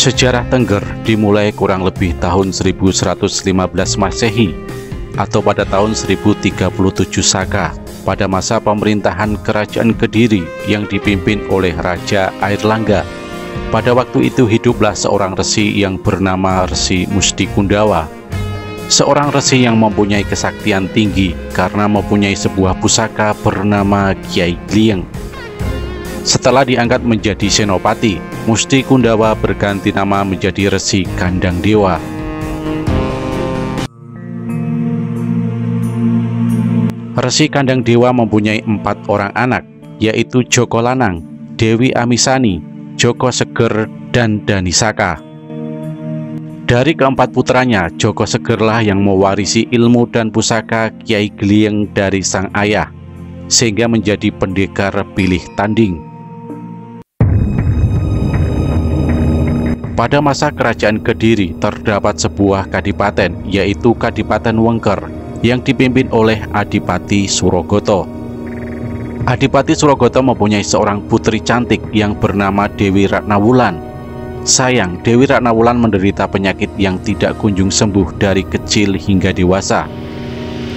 Sejarah Tengger dimulai kurang lebih tahun 1115 Masehi atau pada tahun 1037 Saka, pada masa pemerintahan Kerajaan Kediri yang dipimpin oleh Raja Airlangga. Pada waktu itu hiduplah seorang resi yang bernama Resi Musti Kundawa, seorang resi yang mempunyai kesaktian tinggi karena mempunyai sebuah pusaka bernama Kiai Glieng. Setelah diangkat menjadi senopati, Musti Kundawa berganti nama menjadi Resi Kandang Dewa. Resi Kandang Dewa mempunyai 4 orang anak, yaitu Joko Lanang, Dewi Amisani, Joko Seger, dan Danisaka. Dari keempat putranya, Joko Segerlah yang mewarisi ilmu dan pusaka Kiai Glieng dari sang ayah, sehingga menjadi pendekar pilih tanding. Pada masa Kerajaan Kediri terdapat sebuah kadipaten, yaitu Kadipaten Wengker, yang dipimpin oleh Adipati Surogoto. Adipati Surogoto mempunyai seorang putri cantik yang bernama Dewi Ratnawulan. Sayang, Dewi Ratnawulan menderita penyakit yang tidak kunjung sembuh dari kecil hingga dewasa.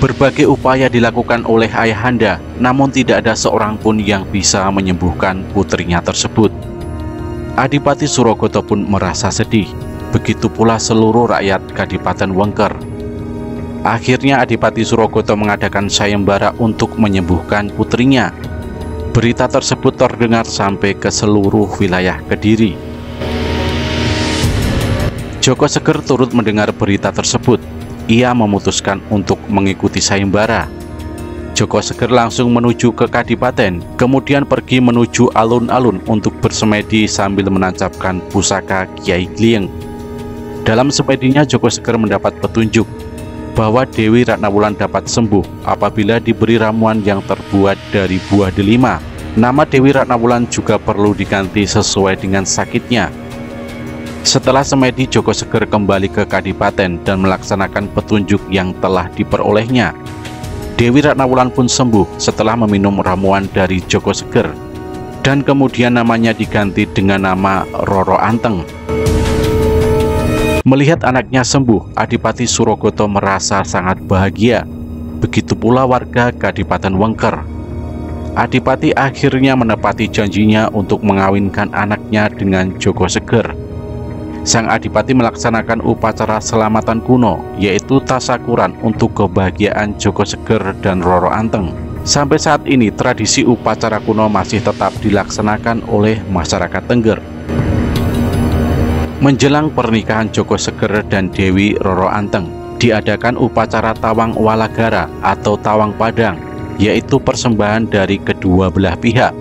Berbagai upaya dilakukan oleh ayahanda, namun tidak ada seorang pun yang bisa menyembuhkan putrinya tersebut. Adipati Surogoto pun merasa sedih, begitu pula seluruh rakyat Kadipaten Wengker. Akhirnya Adipati Surogoto mengadakan sayembara untuk menyembuhkan putrinya. Berita tersebut terdengar sampai ke seluruh wilayah Kediri. Joko Seger turut mendengar berita tersebut. Ia memutuskan untuk mengikuti sayembara. Joko Seger langsung menuju ke Kadipaten, kemudian pergi menuju alun-alun untuk bersemedi sambil menancapkan pusaka Kiai Glieng. Dalam semedinya Joko Seger mendapat petunjuk bahwa Dewi Ratnawulan dapat sembuh apabila diberi ramuan yang terbuat dari buah delima. Nama Dewi Ratnawulan juga perlu diganti sesuai dengan sakitnya. Setelah semedi, Joko Seger kembali ke Kadipaten dan melaksanakan petunjuk yang telah diperolehnya. Dewi Ratnawulan pun sembuh setelah meminum ramuan dari Joko Seger, dan kemudian namanya diganti dengan nama Roro Anteng. Melihat anaknya sembuh, Adipati Surogoto merasa sangat bahagia. Begitu pula warga Kadipaten Wengker. Adipati akhirnya menepati janjinya untuk mengawinkan anaknya dengan Joko Seger. Sang Adipati melaksanakan upacara selamatan kuno, yaitu tasakuran untuk kebahagiaan Joko Seger dan Roro Anteng. Sampai saat ini tradisi upacara kuno masih tetap dilaksanakan oleh masyarakat Tengger. Menjelang pernikahan Joko Seger dan Dewi Roro Anteng, diadakan upacara Tawang Walagara atau Tawang Padang, yaitu persembahan dari kedua belah pihak.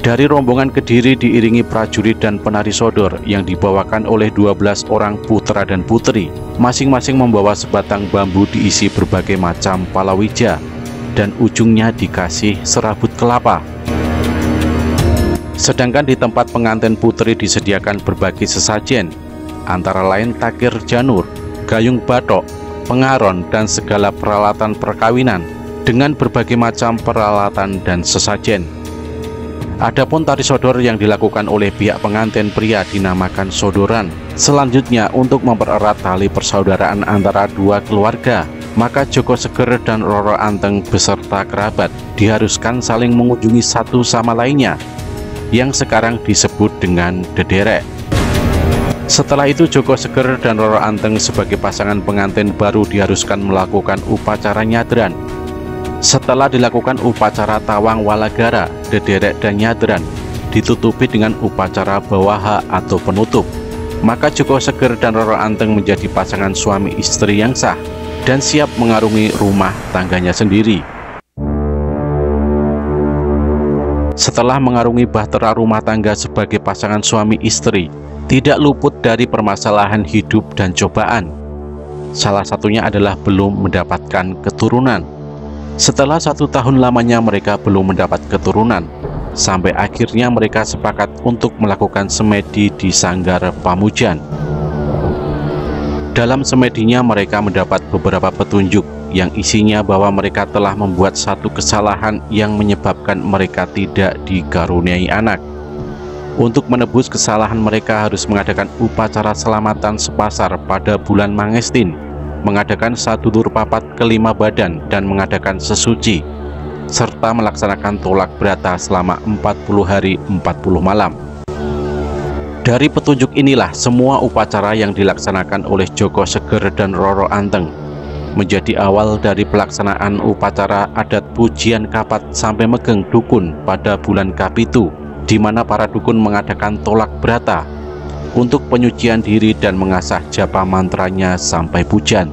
Dari rombongan Kediri diiringi prajurit dan penari sodor yang dibawakan oleh 12 orang putra dan putri. Masing-masing membawa sebatang bambu diisi berbagai macam palawija, dan ujungnya dikasih serabut kelapa. Sedangkan di tempat pengantin putri disediakan berbagai sesajen, antara lain takir janur, gayung batok, pengaron, dan segala peralatan perkawinan dengan berbagai macam peralatan dan sesajen. Adapun tari sodor yang dilakukan oleh pihak pengantin pria dinamakan sodoran. Selanjutnya, untuk mempererat tali persaudaraan antara dua keluarga, maka Joko Seger dan Roro Anteng beserta kerabat diharuskan saling mengunjungi satu sama lainnya, yang sekarang disebut dengan dederek. Setelah itu Joko Seger dan Roro Anteng sebagai pasangan pengantin baru diharuskan melakukan upacara nyadran. Setelah dilakukan upacara Tawang Walagara, dederek dan nyadran ditutupi dengan upacara bawaha atau penutup. Maka Joko Seger dan Roro Anteng menjadi pasangan suami istri yang sah dan siap mengarungi rumah tangganya sendiri. Setelah mengarungi bahtera rumah tangga sebagai pasangan suami istri, tidak luput dari permasalahan hidup dan cobaan. Salah satunya adalah belum mendapatkan keturunan. Setelah 1 tahun lamanya mereka belum mendapat keturunan, sampai akhirnya mereka sepakat untuk melakukan semedi di Sanggar Pamujan. Dalam semedinya mereka mendapat beberapa petunjuk yang isinya bahwa mereka telah membuat satu kesalahan yang menyebabkan mereka tidak dikaruniai anak. Untuk menebus kesalahan mereka harus mengadakan upacara selamatan sepasar pada bulan Mangestin, mengadakan sadulur papat kelima badan dan mengadakan sesuci, serta melaksanakan tolak brata selama 40 hari 40 malam. Dari petunjuk inilah semua upacara yang dilaksanakan oleh Joko Seger dan Roro Anteng menjadi awal dari pelaksanaan upacara adat pujian kapat sampai megeng dukun pada bulan Kapitu, di mana para dukun mengadakan tolak brata untuk penyucian diri dan mengasah japa mantranya sampai pujan.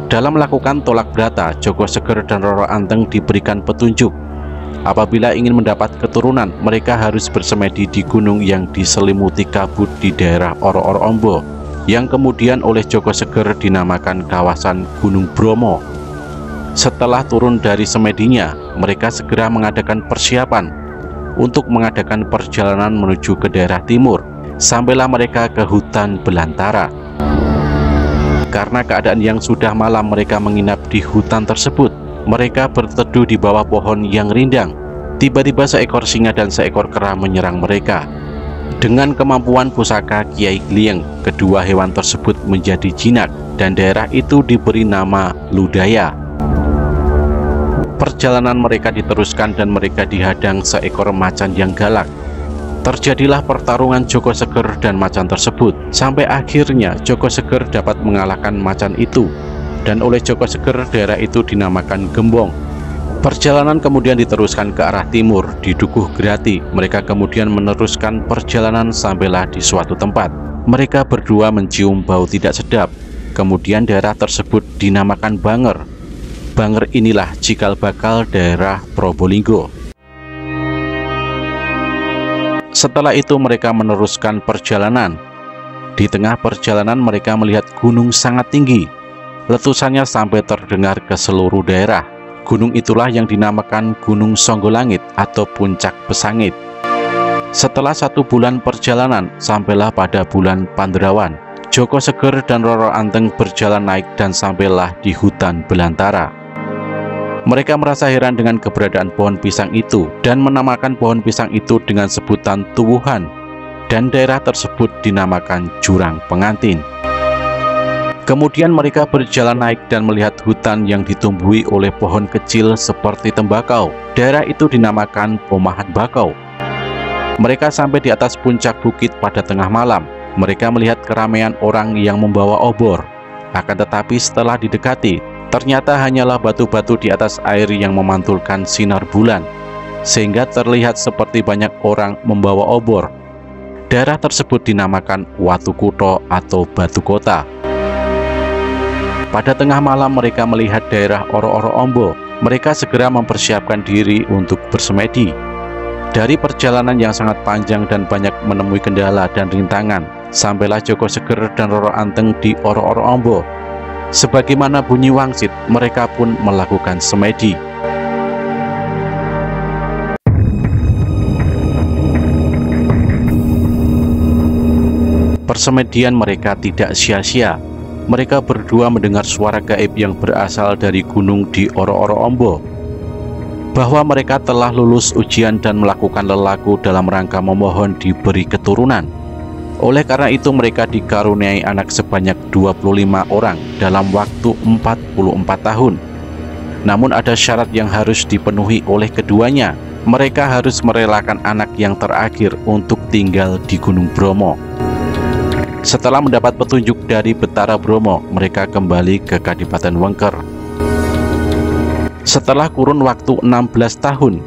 Dalam melakukan tolak brata, Joko Seger dan Roro Anteng diberikan petunjuk. Apabila ingin mendapat keturunan, mereka harus bersemedi di gunung yang diselimuti kabut di daerah Oro-Oro Ombo, yang kemudian oleh Joko Seger dinamakan kawasan Gunung Bromo. Setelah turun dari semedinya, mereka segera mengadakan persiapan untuk mengadakan perjalanan menuju ke daerah timur. Sampailah mereka ke hutan belantara. Karena keadaan yang sudah malam, mereka menginap di hutan tersebut. Mereka berteduh di bawah pohon yang rindang. Tiba-tiba seekor singa dan seekor kera menyerang mereka. Dengan kemampuan pusaka Kiai Glieng, kedua hewan tersebut menjadi jinak dan daerah itu diberi nama Ludaya. Perjalanan mereka diteruskan dan mereka dihadang seekor macan yang galak. Terjadilah pertarungan Joko Seger dan macan tersebut, sampai akhirnya Joko Seger dapat mengalahkan macan itu, dan oleh Joko Seger daerah itu dinamakan Gembong. Perjalanan kemudian diteruskan ke arah timur di Dukuh Grati. Mereka kemudian meneruskan perjalanan sampailah di suatu tempat. Mereka berdua mencium bau tidak sedap. Kemudian daerah tersebut dinamakan Banger. Banger inilah cikal bakal daerah Probolinggo. Setelah itu mereka meneruskan perjalanan. Di tengah perjalanan mereka melihat gunung sangat tinggi. Letusannya sampai terdengar ke seluruh daerah. Gunung itulah yang dinamakan Gunung Songgolangit atau Puncak Besangit. Setelah 1 bulan perjalanan, sampailah pada bulan Pandrawan. Joko Seger dan Roro Anteng berjalan naik dan sampailah di hutan belantara. Mereka merasa heran dengan keberadaan pohon pisang itu dan menamakan pohon pisang itu dengan sebutan Tuwuhan, dan daerah tersebut dinamakan Jurang Pengantin. Kemudian mereka berjalan naik dan melihat hutan yang ditumbuhi oleh pohon kecil seperti tembakau. Daerah itu dinamakan Pomahan Bakau. Mereka sampai di atas puncak bukit pada tengah malam. Mereka melihat keramaian orang yang membawa obor. Akan tetapi setelah didekati, ternyata hanyalah batu-batu di atas air yang memantulkan sinar bulan, sehingga terlihat seperti banyak orang membawa obor. Daerah tersebut dinamakan Watu Kuto atau Batu Kota. Pada tengah malam mereka melihat daerah Oro-Oro Ombo. Mereka segera mempersiapkan diri untuk bersemedi. Dari perjalanan yang sangat panjang dan banyak menemui kendala dan rintangan, sampailah Joko Seger dan Roro Anteng di Oro-Oro Ombo. Sebagaimana bunyi wangsit, mereka pun melakukan semedi. Persemedian mereka tidak sia-sia. Mereka berdua mendengar suara gaib yang berasal dari gunung di Oro-Oro Ombo, bahwa mereka telah lulus ujian dan melakukan lelaku dalam rangka memohon diberi keturunan. Oleh karena itu mereka dikaruniai anak sebanyak 25 orang dalam waktu 44 tahun. Namun ada syarat yang harus dipenuhi oleh keduanya. Mereka harus merelakan anak yang terakhir untuk tinggal di Gunung Bromo. Setelah mendapat petunjuk dari Betara Bromo, mereka kembali ke Kadipaten Wengker. Setelah kurun waktu 16 tahun,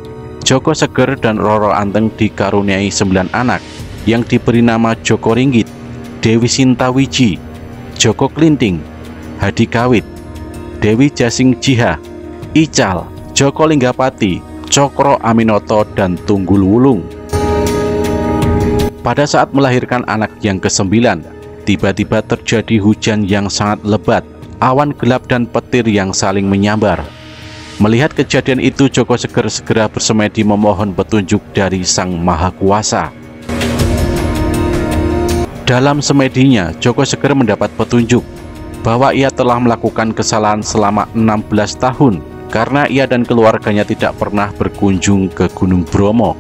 Joko Seger dan Roro Anteng dikaruniai 9 anak yang diberi nama Joko Ringgit, Dewi Sintawiji, Joko Klinting, Hadi Kawit, Dewi Jasing Jiha, Ical, Joko Linggapati, Cokro Aminoto, dan Tunggul Wulung. Pada saat melahirkan anak yang ke-9, tiba-tiba terjadi hujan yang sangat lebat, awan gelap dan petir yang saling menyambar. Melihat kejadian itu, Joko Seger segera bersemedi memohon petunjuk dari Sang Maha Kuasa. Dalam semedinya, Joko Seger mendapat petunjuk bahwa ia telah melakukan kesalahan selama 16 tahun karena ia dan keluarganya tidak pernah berkunjung ke Gunung Bromo.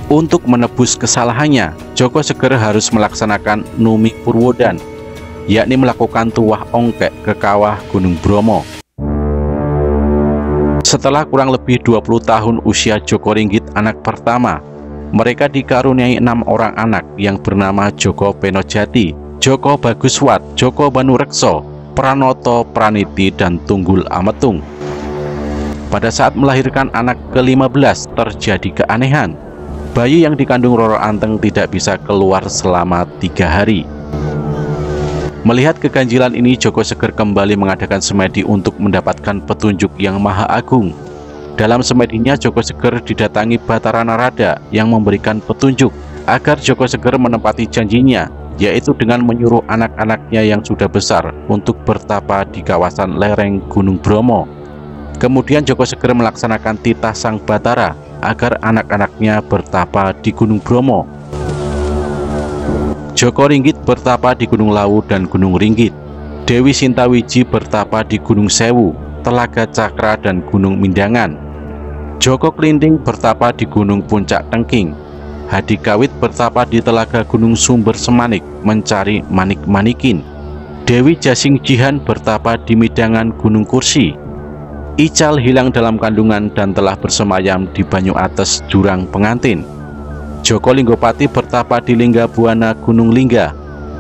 Untuk menebus kesalahannya, Joko Seger harus melaksanakan Numi Purwodan, yakni melakukan tuwah ongkek ke kawah Gunung Bromo. Setelah kurang lebih 20 tahun usia Joko Ringgit anak pertama, mereka dikaruniai 6 orang anak yang bernama Joko Penojati, Joko Baguswat, Joko Banurekso, Pranoto, Praniti, dan Tunggul Ametung. Pada saat melahirkan anak ke-15 terjadi keanehan. Bayi yang dikandung Roro Anteng tidak bisa keluar selama 3 hari. Melihat keganjilan ini, Joko Seger kembali mengadakan semedi untuk mendapatkan petunjuk yang maha agung. Dalam semedinya, Joko Seger didatangi Batara Narada yang memberikan petunjuk agar Joko Seger menepati janjinya, yaitu dengan menyuruh anak-anaknya yang sudah besar untuk bertapa di kawasan lereng Gunung Bromo. Kemudian Joko Seger melaksanakan titah sang Batara agar anak-anaknya bertapa di Gunung Bromo. Joko Ringgit bertapa di Gunung Lawu dan Gunung Ringgit. Dewi Sintawiji bertapa di Gunung Sewu, Telaga Cakra, dan Gunung Mindangan. Joko Klinting bertapa di Gunung Puncak Tengking. Hadi Kawit bertapa di Telaga Gunung Sumber Semanik mencari manik-manikin. Dewi Jasing Jihan bertapa di Midangan Gunung Kursi. Ical hilang dalam kandungan dan telah bersemayam di Banyu Ates Jurang Pengantin. Joko Linggopati bertapa di Linggabuana Gunung Lingga.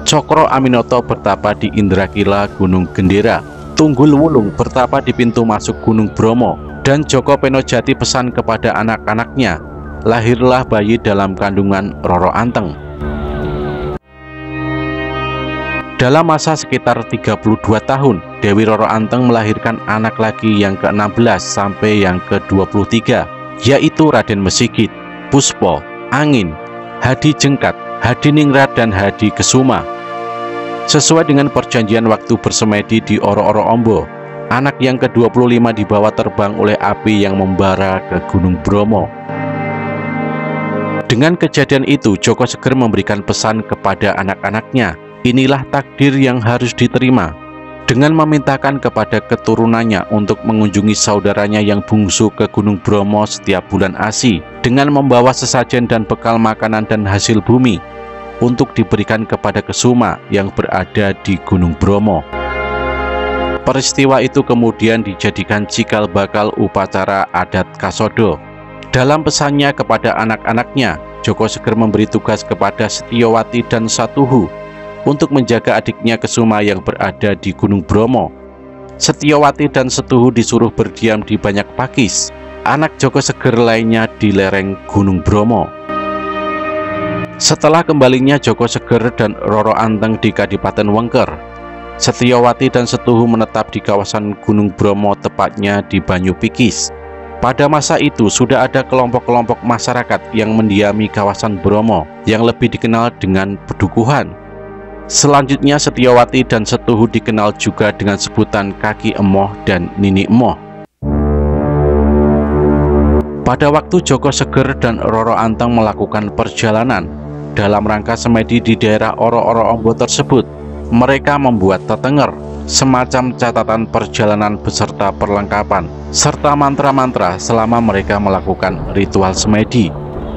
Cokro Aminoto bertapa di Indrakila Gunung Gendera. Tunggul Wulung bertapa di pintu masuk Gunung Bromo. Dan Joko Penojati pesan kepada anak-anaknya, lahirlah bayi dalam kandungan Roro Anteng. Dalam masa sekitar 32 tahun, Dewi Roro Anteng melahirkan anak lagi yang ke-16 sampai yang ke-23, yaitu Raden Mesigit, Puspo, Angin, Hadi Jengkat, Hadi Ningrat, dan Hadi Kesuma. Sesuai dengan perjanjian waktu bersemedi di Oro-Oro Ombo, anak yang ke-25 dibawa terbang oleh api yang membara ke Gunung Bromo. Dengan kejadian itu, Joko Seger memberikan pesan kepada anak-anaknya, inilah takdir yang harus diterima, dengan memintakan kepada keturunannya untuk mengunjungi saudaranya yang bungsu ke Gunung Bromo setiap bulan Asi, dengan membawa sesajen dan bekal makanan dan hasil bumi untuk diberikan kepada Kesuma yang berada di Gunung Bromo. Peristiwa itu kemudian dijadikan cikal bakal upacara adat Kasodo. Dalam pesannya kepada anak-anaknya, Joko Seger memberi tugas kepada Setyowati dan Satuhu untuk menjaga adiknya Kesuma yang berada di Gunung Bromo. Setyowati dan Setuhu disuruh berdiam di Banyak Pakis, anak Joko Seger lainnya di lereng Gunung Bromo. Setelah kembalinya Joko Seger dan Roro Anteng di Kadipaten Wengker, Setyowati dan Setuhu menetap di kawasan Gunung Bromo, tepatnya di Banyu Pikis. Pada masa itu sudah ada kelompok-kelompok masyarakat yang mendiami kawasan Bromo yang lebih dikenal dengan Pedukuhan. Selanjutnya Setyowati dan Setuhu dikenal juga dengan sebutan Kaki Emoh dan Nini Emoh. Pada waktu Joko Seger dan Roro Anteng melakukan perjalanan dalam rangka semedi di daerah Oro-Oro Ombo tersebut, mereka membuat tetenger, semacam catatan perjalanan beserta perlengkapan, serta mantra-mantra selama mereka melakukan ritual semedi,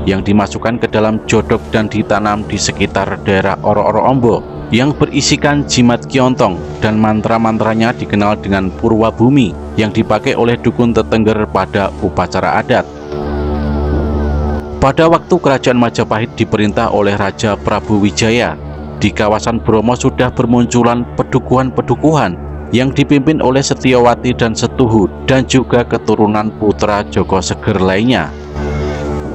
yang dimasukkan ke dalam jodok dan ditanam di sekitar daerah Oro-Oro Ombo, yang berisikan jimat kiontong, dan mantra-mantranya dikenal dengan Purwa Bumi yang dipakai oleh dukun tetengger pada upacara adat. Pada waktu kerajaan Majapahit diperintah oleh Raja Prabu Wijaya, di kawasan Bromo sudah bermunculan pedukuhan-pedukuhan yang dipimpin oleh Setyowati dan Setuhu dan juga keturunan putra Joko Seger lainnya.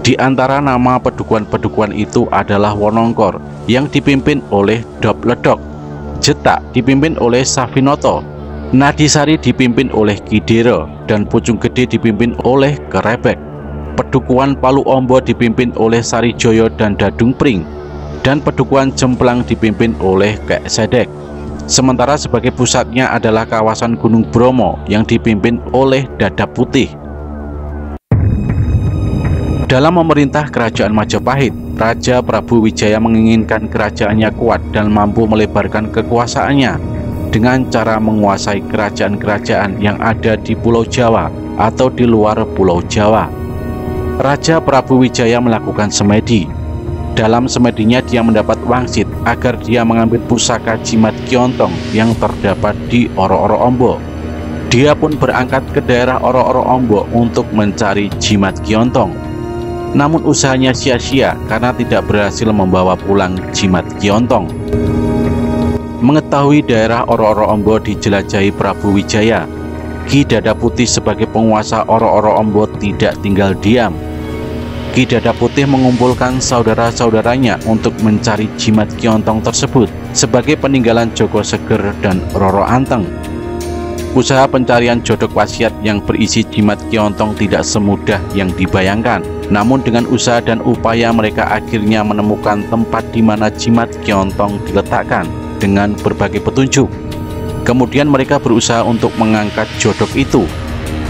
Di antara nama pedukuhan-pedukuhan itu adalah Wonongkor yang dipimpin oleh Dobledok, Jetak dipimpin oleh Safinoto, Nadisari dipimpin oleh Kidero, dan Pucung Gede dipimpin oleh Kerebek. Pedukuhan Palu Ombo dipimpin oleh Sarijoyo dan Dadung Pring, dan Pedukuhan Jemplang dipimpin oleh Kek Sedek. Sementara sebagai pusatnya adalah kawasan Gunung Bromo yang dipimpin oleh Dadap Putih. Dalam memerintah kerajaan Majapahit, Raja Prabu Wijaya menginginkan kerajaannya kuat dan mampu melebarkan kekuasaannya dengan cara menguasai kerajaan-kerajaan yang ada di Pulau Jawa atau di luar Pulau Jawa. Raja Prabu Wijaya melakukan semedi. Dalam semedinya dia mendapat wangsit agar dia mengambil pusaka jimat Kiontong yang terdapat di Oro-Oro Ombo. Dia pun berangkat ke daerah Oro-Oro Ombo untuk mencari jimat Kiontong. Namun usahanya sia-sia karena tidak berhasil membawa pulang jimat Kiontong. Mengetahui daerah Oro-Oro Ombo dijelajahi Prabu Wijaya, Ki Dada Putih sebagai penguasa Oro-Oro Ombo tidak tinggal diam. Ki Dada Putih mengumpulkan saudara-saudaranya untuk mencari jimat Kiontong tersebut sebagai peninggalan Joko Seger dan Roro Anteng. Usaha pencarian jodok wasiat yang berisi jimat Kiontong tidak semudah yang dibayangkan. Namun dengan usaha dan upaya mereka akhirnya menemukan tempat di mana jimat Kiontong diletakkan dengan berbagai petunjuk. Kemudian mereka berusaha untuk mengangkat jodok itu,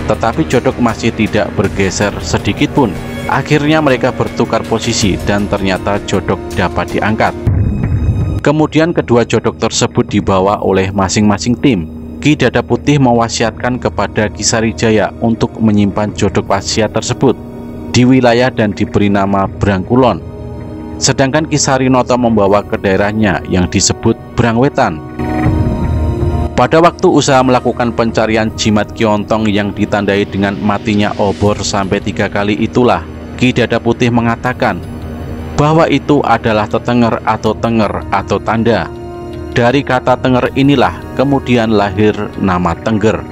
tetapi jodok masih tidak bergeser sedikit pun. Akhirnya mereka bertukar posisi dan ternyata jodok dapat diangkat. Kemudian kedua jodok tersebut dibawa oleh masing-masing tim. Ki Dada Putih mewasiatkan kepada Ki Sarijaya untuk menyimpan jodok wasiat tersebut di wilayah dan diberi nama Brangkulon. Sedangkan Ki Sarinoto membawa ke daerahnya yang disebut Brangwetan. Pada waktu usaha melakukan pencarian jimat Kiontong yang ditandai dengan matinya obor sampai 3 kali itulah Ki Dada Putih mengatakan bahwa itu adalah tetenger atau tenger atau tanda. Dari kata tenger inilah kemudian lahir nama Tengger.